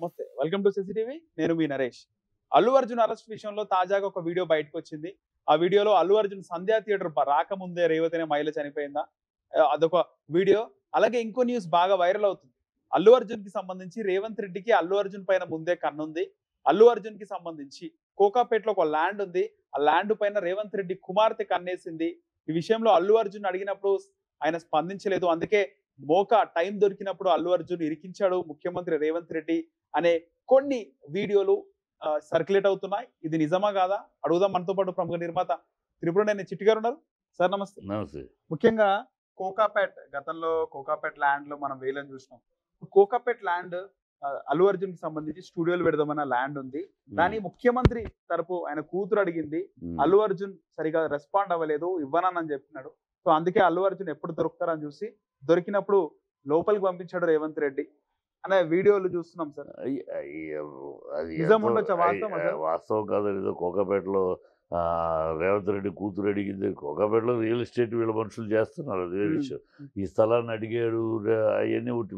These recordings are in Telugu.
నమస్తే వెల్కమ్ టు సిసిటీవీ నేను మీ నరేష్. అల్లు అర్జున్ అరెస్ట్ విషయంలో తాజాగా ఒక వీడియో బయటకు వచ్చింది. ఆ వీడియోలో అల్లు అర్జున్ సంధ్యా థియేటర్ రాకముందే రేవతి అనే మహిళ చనిపోయిందా, అదొక వీడియో. అలాగే ఇంకో న్యూస్ బాగా వైరల్ అవుతుంది. అల్లు అర్జున్ కి సంబంధించి రేవంత్ రెడ్డికి అల్లు అర్జున్ పైన ముందే కన్నుంది. అల్లు అర్జున్ కి సంబంధించి కోకాపేటలో ఒక ల్యాండ్ ఉంది. ఆ ల్యాండ్ పైన రేవంత్ రెడ్డి కుమార్తె కన్నేసింది. ఈ విషయంలో అల్లు అర్జున్ అడిగినప్పుడు ఆయన స్పందించలేదు. అందుకే మోకా టైం దొరికినప్పుడు అల్లు అర్జున్ ఇరికించాడు ముఖ్యమంత్రి రేవంత్ రెడ్డి అనే కొన్ని వీడియోలు సర్క్యులేట్ అవుతున్నాయి. ఇది నిజమా కాదా అడుగుదాం. మనతో పాటు ప్రముఖ నిర్మాత త్రిపురనేని చిట్టి గారు ఉన్నారు. సార్ నమస్తే. నమస్తే. ముఖ్యంగా కోకాపేట్, గతంలో కోకాపేట్ ల్యాండ్ లో మనం వేలని చూసినాం. కోకాపేట్ ల్యాండ్ అల్లు అర్జున్ కి సంబంధించి స్టూడియోలు పెడదామన్న ల్యాండ్ ఉంది. దాని ముఖ్యమంత్రి తరపు ఆయన కూతురు అడిగింది. అల్లు అర్జున్ సరిగా రెస్పాండ్ అవ్వలేదు, ఇవ్వనని చెప్పినాడు. సో అందుకే అల్లు అర్జున్ ఎప్పుడు దొరుకుతారని చూసి దొరికినప్పుడు లోపలికి పంపించాడు రేవంత్ రెడ్డి అనే వీడియోలు చూస్తున్నాం సార్. అది నిజం ఉండొచ్చా, వాస్తవం అసలు? వాస్తవం కాదు. ఏదో కోకాపేటలో రేవంత్ రెడ్డి కూతురు అడిగింది. కోకాపేటలో రియల్ ఎస్టేట్ వీళ్ళ మనుషులు చేస్తున్నారు, అది వేరే విషయం. ఈ స్థలాన్ని అడిగాడు అవన్నీ ఒకటి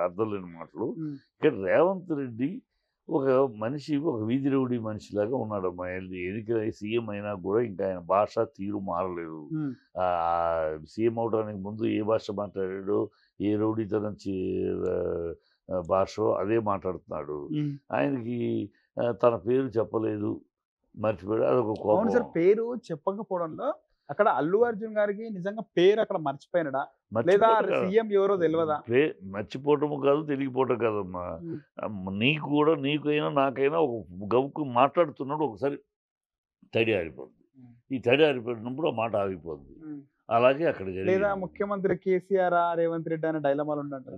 అర్థం లేని మాటలు. ఇక్కడ రేవంత్ రెడ్డి ఒక మనిషి, ఒక వీధి రౌడీ మనిషిలాగా ఉన్నాడు. ఎన్నికల సీఎం అయినా కూడా ఇంకా ఆయన భాష తీరు మారలేదు. సీఎం అవడానికి ముందు ఏ భాష మాట్లాడాడో, ఏ రౌడీతనం భాష అదే మాట్లాడుతున్నాడు. ఆయనకి తన పేరు చెప్పలేదు, మర్చిపోయాడు. అదొక కోపం. సార్ పేరు చెప్పకపోవడంలో అక్కడ అల్లు అర్జున్ గారికి నిజంగా పేరు అక్కడ మర్చిపోయినడా, లేదా సీఎం ఎవరో తెలియదా? మర్చిపోవటం కాదు, తెలియకపోవటం కాదమ్మా. నీకు కూడా, నీకైనా నాకైనా ఒక గవుకు మాట్లాడుతున్నాడు, ఒకసారి తడి ఆరిపోద్ది. ఈ తడి ఆరిపోయినప్పుడు ఆ మాట ఆగిపోద్ది. అలాగే అక్కడ లేదా ముఖ్యమంత్రి కేసీఆర్ రేవంత్ రెడ్డి అనే డైలమాలు ఉండంటారు.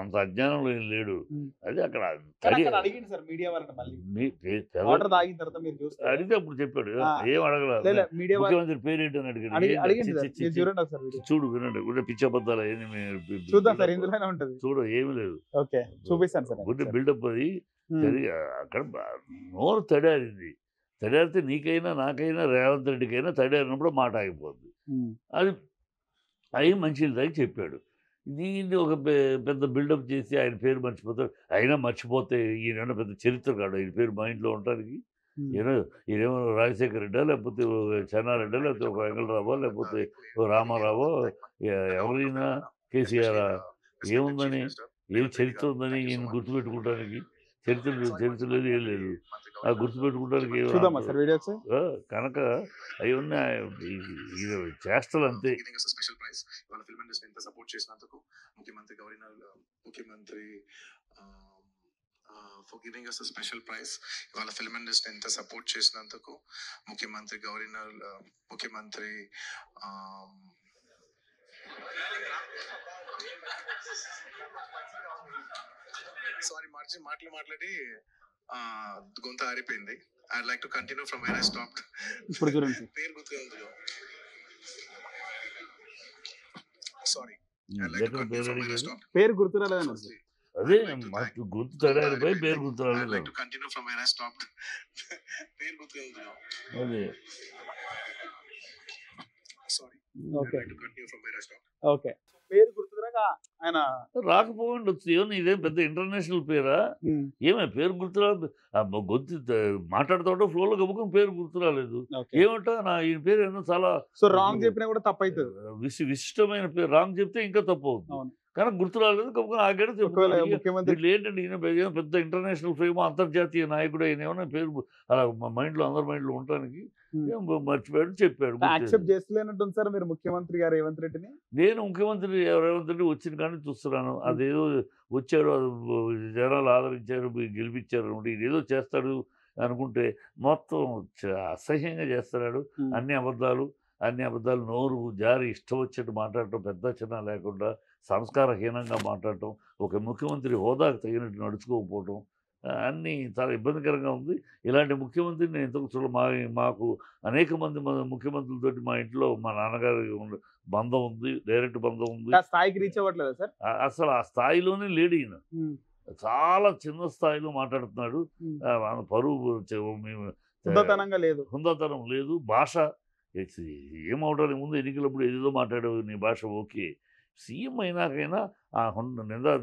అంత అజ్ఞానం లేదు. అది అక్కడ అడిగింది సార్ మీడియా వాళ్ళని. అడిగితే అప్పుడు చెప్పాడు, ఏం అడగలేదు. ముఖ్యమంత్రి పేరు ఏంటని అడిగాడు. చూడు, వినండి, పిచ్చబద్దాలు చూద్దాం సార్, ఇందులోనే ఉంటది. చూడు, ఏమి లేదు. ఓకే, చూపిస్తాను సార్. Good buildup. అది అక్కడ నోరు తడారింది. తడారితే నీకైనా నాకైనా రేవంత్ రెడ్డికైనా తడారినప్పుడు మాట ఆగిపోద్ది. అది అవి మంచిది చెప్పాడు. దీన్ని ఒక పెద్ద బిల్డప్ చేసి ఆయన పేరు మర్చిపోతాడు. అయినా మర్చిపోతే ఈయన పెద్ద చరిత్ర కాడు. ఈయన పేరు మైండ్లో ఉండడానికి ఈయనేమో రాజశేఖర రెడ్డా, లేకపోతే చెన్నారెడ్డా, లేకపోతే ఒక వెంకటరావో, లేకపోతే రామారావో, ఎవరైనా కేసీఆర్ ఏముందని, ఏం చరిత్ర ఉందని ఈయన గుర్తుపెట్టుకోవడానికి? చరిత్ర లేదు, ఏం లేదు. ఆ గుర్తుపెట్టుకోవడానికి కనుక అవి ఉన్నాయి చేష్టలు అంతే. For giving us a special prize. ఇవాళ ఫిల్మ్ ఇండస్ట్రీ ఎంత సపోర్ట్ చేసినందుకు ముఖ్యమంత్రి గవర్నర్, ముఖ్యమంత్రి సారీ మాట్లాడి గొంత ఆరిపోయింది. I like to continue from where I stopped. ఇప్పుడు చూడండి, పేరు గుర్తులేదు. సారీ, పేరు గుర్తురాలేదు. అదే గుర్తు తడారిపోయి పేరు గుర్తురాలేదు. Like to continue from where I stopped. పేరు గుర్తులేదు. అదే sorry, okay, like to continue from where I stopped. Okay, పేరు గుర్తురాక ఆయన రాకపోయిండొచ్చు. ఏమన్నా ఇదేం పెద్ద ఇంటర్నేషనల్ పేరా? ఏమే పేరు గుర్తురాలేదు. గొంతు మాట్లాడుతూ ఫ్లోలో గబుకుని పేరు గుర్తురాలేదు. ఏమంట ఈయన పేరు ఏమో చాలా రాంగ్ చెప్పినా కూడా తప్పు అవుతుంది. విశిష్టమైన పేరు రాంగ్ చెప్తే ఇంకా తప్పు అవుతుంది. కానీ గుర్తు రాలేదు, గబుకుని ఆగాడు. ఏంటంటే ఈయన పెద్ద ఇంటర్నేషనల్ ఫేమ్, అంతర్జాతీయ నాయకుడు. ఆయన ఏమన్నా పేరు అలా మైండ్లో, అందరి మైండ్లో ఉండడానికి మర్చిపోయాడు, చెప్పాడు. యాక్సెప్ట్ చేస్తలేనట్టుంది సార్ మీరు ముఖ్యమంత్రి గారు రేవంత్ రెడ్డిని. నేను ముఖ్యమంత్రి రేవంత్ రెడ్డి వచ్చిన కానీ చూస్తున్నాను. అదేదో వచ్చాడు, జనాలు ఆదరించారు, గెలిపించారు, ఇదేదో చేస్తాడు అనుకుంటే మొత్తం అసహ్యంగా చేస్తున్నాడు. అన్ని అబద్ధాలు, నోరు జారి ఇష్టం వచ్చేట్టు మాట్లాడటం, పెద్ద చిన్న లేకుండా సంస్కారహీనంగా మాట్లాడటం, ఒక ముఖ్యమంత్రి హోదాకు తగినట్టు నడుచుకోకపోవటం, అన్నీ చాలా ఇబ్బందికరంగా ఉంది. ఇలాంటి ముఖ్యమంత్రిని నేను ఇంతకు చూడ మాకు అనేక మంది ముఖ్యమంత్రులతోటి మా ఇంట్లో మా నాన్నగారి బంధం ఉంది, డైరెక్ట్ బంధం ఉంది. స్థాయికి రీచ్ అవ్వట్లేదు సార్. అసలు ఆ స్థాయిలోనే లేడు ఈయన. చాలా చిన్న స్థాయిలో మాట్లాడుతున్నాడు. పరువు హుందాతనం లేదు. భాష ఏమవడానికి ముందు ఎన్నికలప్పుడు ఏదేదో మాట్లాడావు, నీ భాష ఓకే, సీఎం అయినాకైనా ఆ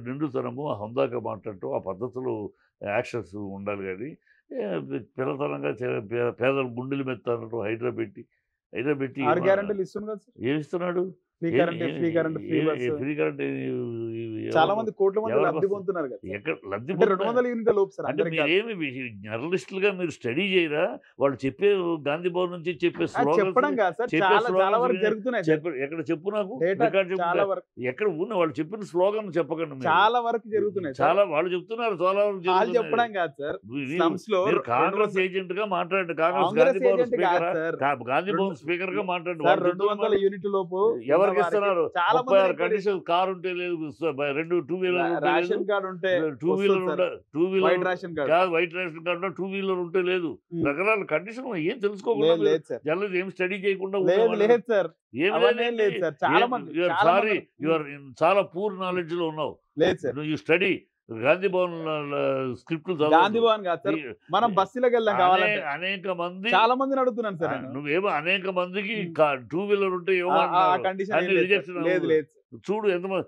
నిండుతనము, ఆ హుందాగా మాట్లాడటం, ఆ పద్ధతులు, యాక్షన్స్ ఉండాలి కానీ పిల్లతనంగా పేదల గుండెలు మెత్తానటం హైడ్రా పెట్టి 6 గ్యారెంటీలు ఇస్తుంది కదా సార్. ఏమిస్తున్నాడు? Free current, free current, free bus. Free current చాలా మంది కోట్ల మంది ఎవరికి లబ్ధి వస్తుంది? పొందుతున్నారు కదా సార్. ఎక్కడ లబ్ధి అంటే 200 యూనిట్ల లోపు సార్ అంటే అందరికి కాదు. మీరేమి జర్నలిస్టులుగా మీరు స్టడీ చేయరా? వాళ్ళు చెప్పే గాంధీ భవన్ నుంచి చెప్పే చెప్పడం స్లోగన్స్ కాదు సార్, చెప్పే చాలా చాలా స్లోగన్స్ వరకు జరుగుతున్నాయి సార్. ఎక్కడ చెప్పు నాకు డేటా రికార్డ్ చెప్పు. చాలా వరకు ఎక్కడ ఉన్న వాళ్ళు చెప్పిన స్లోగన్ చెప్పకండి మీరు. చాలా వరకు జరుగుతున్నాయి సార్. చాలా వాళ్ళు చెప్తున్నారు, చాలా వరకు వాళ్ళు జరుగుతున్నాయి. చెప్పడం కాదు సార్. మీరు- స్లమ్స్ లో మీరు కాంగ్రెస్ ఏజెంట్ గా మాట్లాడండి, కాంగ్రెస్ కాంగ్రెస్ గాంధీ భవన్ ఏజెంట్ కాదు speaker, sir. Gandhi Bhavan speaker గా మాట్లాడండి. సార్ వాళ్ళు 200 యూనిట్ల లోపు ఎవరికి ఉన్న ఇస్తున్నారు? వారికి చాలా 36 మంది కండిషన్, కారు ఉంటే లేదు, 2 టూ వీలర్ ఉంటే లేదు, రేషన్ కార్డు ఉంటే 2 వీలర్ వస్తుంది sir. Two wheeler white ration card కాదు, వైట్ రేషన్ కార్డు 2 వీలర్ ఉంటే లేదు. రకరకాల కండిషన్ ఏం తెలుసుకోకుండా లేదు లేదు సార్. జర్నలిస్ట్ ఏం స్టడీ చేయకుండా లేదు లేదు సార్. ఏమి అవన్నీ లేదు సార్. చాలా మంది చాలా సారీ, మంది- యు ఆర్ చాలా పూర్ నాలెడ్జ్ లో ఉన్నావు. లేదు sir. You study Gandhi Bhavan script Gandhi Bhavan కాదు సార్. మనం బస్సులోకి వెళ్దాం కావాలంటే. అనేక మంది చాలా మందిని అడుగుతున్నాను సార్ నేను. నువ్వేమో అనేక మందికి 2 వీలర్ ఉంటే ఆ ఏమంటున్నారు? కండిషన్ అన్ని ఏం లేదు rejection సార్. లేదు లేదు సార్. చూడు ఎంతమంది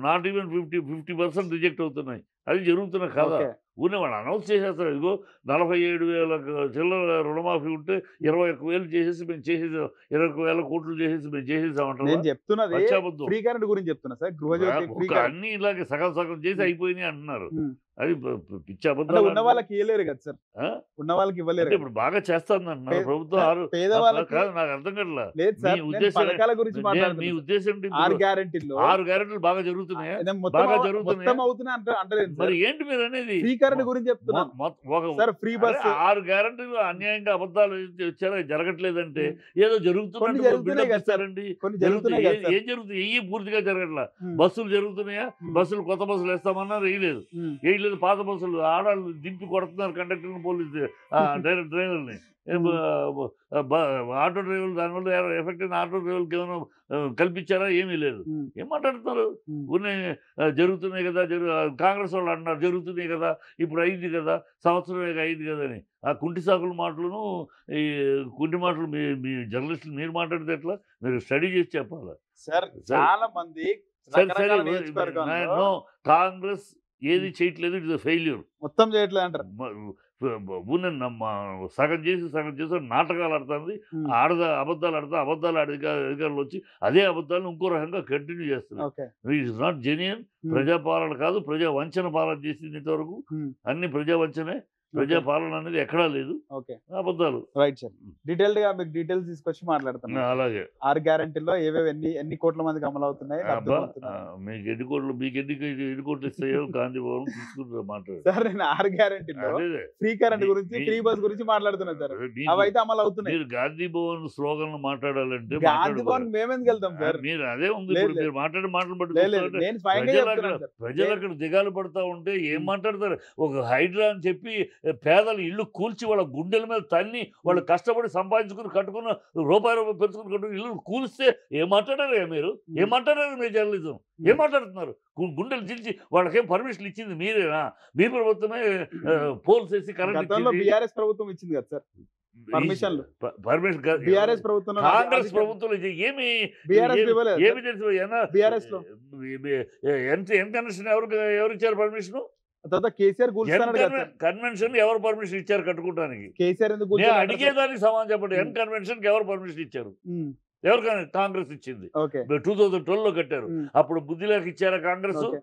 నాట్ ఈవెన్ 50% రిజెక్ట్ అవుతున్నాయి. అది జరుగుతున్న కదా. ఓకే. వాళ్ళు అనౌన్స్ చేసేస్తారు, ఇదిగో 47,000 చిల్లర రుణమాఫీ ఉంటే 21,000 చేసేసి మేము చేసేసాం, 21,000 కోట్లు చేసేసి మేము నేను చేసేసామంటారు. చెప్తున్నది పచ్చాబద్ధం. ఫ్రీ కరెంట్ గురించి చెప్తున్నా సార్. Gruhajyothi free current. అన్ని ఇలాగే సగం సగం చేసి అయిపోయినాయి అంటున్నారు. ఉమ్. అది పిచ్చి అంటే అబద్ధాలు ఉన్న వాళ్ళకి ఇవ్వలేరు కదా సార్. ఆ? ఉన్న వాళ్ళకి ఇవ్వలేరు అంటే కదా. ఇప్పుడు బాగా చేస్తాను అంటున్నారు ప్రభుత్వం. పేదవాళ్ళకి కాదు, నాకు అర్థం కావట్లా. లేదు మీ సార్. నేను ఉద్దేశం పథకాల గురించి మీ మాట్లాడుతున్నాను. ఉద్దేశం ఏంటి? 6 గ్యారెంటీల్లో 6 గ్యారెంటీలు బాగా జరుగుతున్నాయా? నేను బాగా జరుగుతున్నాయా? మొత్తం అవుతున్నా అంటలేదు మరి సార్. ఏంటి మీరు అనేది? ఫ్రీ కరెంట్ గురించి చెప్తున్నాను సార్. ఫ్రీ బస్ 6 గ్యారెంటీలు అన్యాయంగా అబద్ధాలు వచ్చారా జరగట్లేదంటే ఏదో కొన్ని జరుగుతున్నట్టు జరుగుతున్నాయి కదా సార్. ఇస్తారండి. కొన్ని జరుగుతున్నాయి. జరుగుతున్నాయి కదా సార్. ఏం జరుగుతుంది? ఏ పూర్తిగా జరగట్లా. ఉమ్. బస్సులు జరుగుతున్నాయా? బస్సులు కొత్త బస్సులు వేస్తామన్నారు, వేయలేదు. ఉమ్. వేయలేదు. పాత బస్సులు ఆడాళ్ళు దింపి కొడుతున్నారు, కండక్టర్ని, పోలీసు డ్రైవర్ని. ఆటో డ్రైవర్లు దానివల్ల ఎఫెక్ట్ అయిన ఆటో డ్రైవర్కి ఏమైనా కల్పించారా? ఏమీ లేదు. ఉమ్. ఏం మాట్లాడుతున్నారు? ఉమ్. ఉన్నాయి, జరుగుతున్నాయి కదా, కాంగ్రెస్ వాళ్ళు అంటున్నారు జరుగుతున్నాయి కదా, ఇప్పుడు అయింది కదా, సంవత్సరమే అయింది కదా అని. ఆ కుంటి సాకుల మాటలను, ఈ కుంటి మాటలు మీ జర్నలిస్టులు మీరు మాట్లాడితే ఎట్లా? మీరు స్టడీ చేసి చెప్పాలి సార్. సరే. చాలా మంది సరే రకరకాల నియోజకవర్గాల్లో నో, కాంగ్రెస్ ఏది చేయట్లేదు, ఇట్ ఇస్ ఫెయిల్యూర్. మొత్తం చేయట్లేదు అంటారు. సగం చేసి నాటకాలు ఆడుతుంది, ఉమ్. అబద్ధాలు అబద్ధాలు అధికారులు వచ్చి అదే అబద్ధాలను ఇంకో రకంగా కంటిన్యూ చేస్తున్నారు. Okay. It is not genuine. Um. ప్రజాపాలన కాదు, ప్రజా వంచన పాలన చేసింది ఇంతవరకు. ఉమ్. అన్ని ప్రజా వంచనే, ప్రజాపాలన అనేది ఎక్కడా లేదు, ఓకే. అబద్ధాలు. Right sir. డీటెయిల్డ్ గా మీకు డీటెయిల్స్ తీసుకొచ్చి మాట్లాడుతున్నాను. అలాగే 6 గ్యారెంటీల్లో ఏవేవి ఎన్ని కోట్ల మందికి అమలు అవుతున్నాయి, లబ్ధి అబ్బా, పొందుతున్నారు. మీకు ఎన్ని కోట్లు ఇస్తాయో గాంధీ భవన్ తీసుకుంటారు మాట్లాడు. సార్ నేను 6 గ్యారెంటీల్లో అదే ఫ్రీ కరెంట్ మీ- గురించి, మీ- ఫ్రీ బస్ గురించి మాట్లాడుతున్నాను సార్. మీకు- అవి అయితే అమలు అవుతున్నాయి. మీరు గాంధీ భవన్ స్లోగన్ మాట్లాడాలంటే గాంధీ మాట్లాడుకోవాలి. భవన్ మేమెందుకు వెళ్తాం సార్? మీరు అదే ఉంది. లేదు, ఇప్పుడు మీరు మాట్లాడే మాటలు బట్టి లేదు, లేదు. చూస్తుంటే నేను స్వయంగా ప్రజలు చెప్తున్నాను సార్. ప్రజలు అక్కడ దిగాలు పడతా ఉంటే ఏం మాట్లాడతారు? ఒక హైడ్రా అని చెప్పి పేదలు ఇల్లు కూల్చి వాళ్ళ గుండెల మీద తన్ని వాళ్ళు కష్టపడి సంపాదించుకుని కట్టుకున్న రూపాయి పెంచుకుని కట్టుకుని ఇల్లు కూలిస్తే ఏం మాట్లాడారు మీరు? ఏం మాట్లాడారు మీ జర్నలిజం? ఏం మాట్లాడుతున్నారు? గుండెలు చిల్చి వాళ్ళకేం పర్మిషన్ ఇచ్చింది మీరేనా? మీ ప్రభుత్వమే పోల్స్ వేసి కరెంట్ గతంలో బీఆర్ఎస్ ప్రభుత్వం ఇచ్చింది కదా సార్ పర్మిషన్లు. పర్మిషన్ బీఆర్ఎస్ ప్రభుత్వం కాంగ్రెస్ ప్రభుత్వం ఏమి బీఆర్ఎస్ ఇవ్వలేదు ఏమి తెలుసు? బీఆర్ఎస్ లో ఎన్ కన్వెన్షన్ ఎవరు ఇచ్చారు పర్మిషన్? తర్వాత కేసీఆర్ కూల్చున్నాడు కదా సార్. కన్వెన్షన్ ఎవరు పర్మిషన్ ఇచ్చారు కట్టుకోవడానికి? కేసీఆర్ ఎందుకు నేను కూల్చున్నాడు? అడిగేదానికి సమాధానం చెప్పండి. ఎన్ కన్వెన్షన్ కి ఎవరు పర్మిషన్ ఇచ్చారు? ఎవరికైనా కాంగ్రెస్ ఇచ్చింది. ఓకే. 2012లో కట్టారు. అప్పుడు బుద్ధిలోకి ఇచ్చారా కాంగ్రెస్? ఓకే.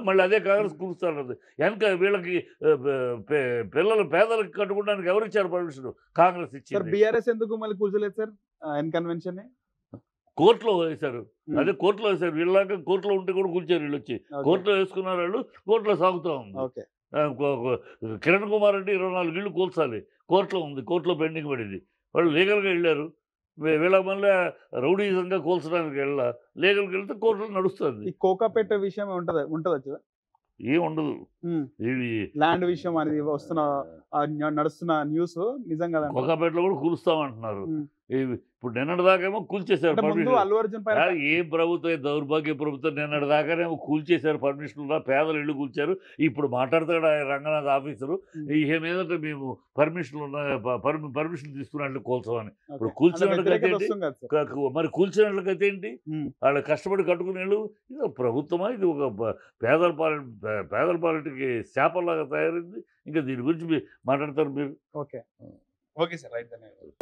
మళ్ళీ అదే కాంగ్రెస్ కూలుస్తారు. వెనక వీళ్ళకి పేదలకు కట్టుకోవడానికి ఎవరు ఇచ్చారు పర్మిషన్? కాంగ్రెస్ సార్ ఇచ్చింది. బీఆర్ఎస్ ఎందుకు మళ్ళీ కూల్చలేదు సార్ ఎన్ కన్వెన్షన్? కోర్టులో వేశారు. అదే కోర్టులో వేశారు. వీళ్ళలాగా కోర్టులో ఉంటే కూడా కూల్చారు. వీళ్ళు వచ్చి కోర్టులో వేసుకున్నారు. వాళ్ళు కోర్టులో సాగుతూ ఉంది. ఓకే. కిరణ్ కుమార్ అంటే 24 ఇళ్ళు కూల్చాలి, కోర్టులో ఉంది, కోర్టులో పెండింగ్ పడింది. వాళ్ళు లీగల్గా వెళ్ళారు. వీళ్ళ మళ్ళీ రౌడీజంగా కూల్చడానికి లీగల్కి వెళ్తే కోర్టులో నడుస్తుంది. ఈ కోకాపేట విషయం ఉంటదా? ఏం ఉండదు. ఇవి ల్యాండ్ విషయం అనేది నడుస్తున్న న్యూస్ నిజం కదా? కోకాపేటలో కూడా కూలుస్తామంటున్నారు. ఇప్పుడు నిన్నటిదాకేమో కూల్చేశారు అంటే ముందు పర్మిషన్. అల్లు అర్జున్ పైన ఏ ప్రభుత్వం, ఈ దౌర్భాగ్య ప్రభుత్వం నిన్నటిదాకానేమో కూల్చేశారు పర్మిషన్లు, పేదల ఇళ్ళు కూల్చారు. ఇప్పుడు మాట్లాడతాడు ఆయన రంగనాథ్ ఆఫీసరు, ఈ మీదట మేము పర్మిషన్లు ఉన్నాయి, పర్మిషన్ తీసుకున్నట్లు కూల్చమని. ఇప్పుడు కూల్చిన వాళ్ళ గతి ఏంటి? మరి కూల్చిన వాళ్ళ గతి ఏంటి? వాళ్ళు కష్టపడి కట్టుకునేళ్ళు. ఇది ప్రభుత్వమా? ఇది ఒక పేదల పాలిటికి శాపంలాగా తయారైంది. ఇంకా దీని గురించి మాట్లాడతారు మీరు. Okay sir, right. ధన్యవాదాలు.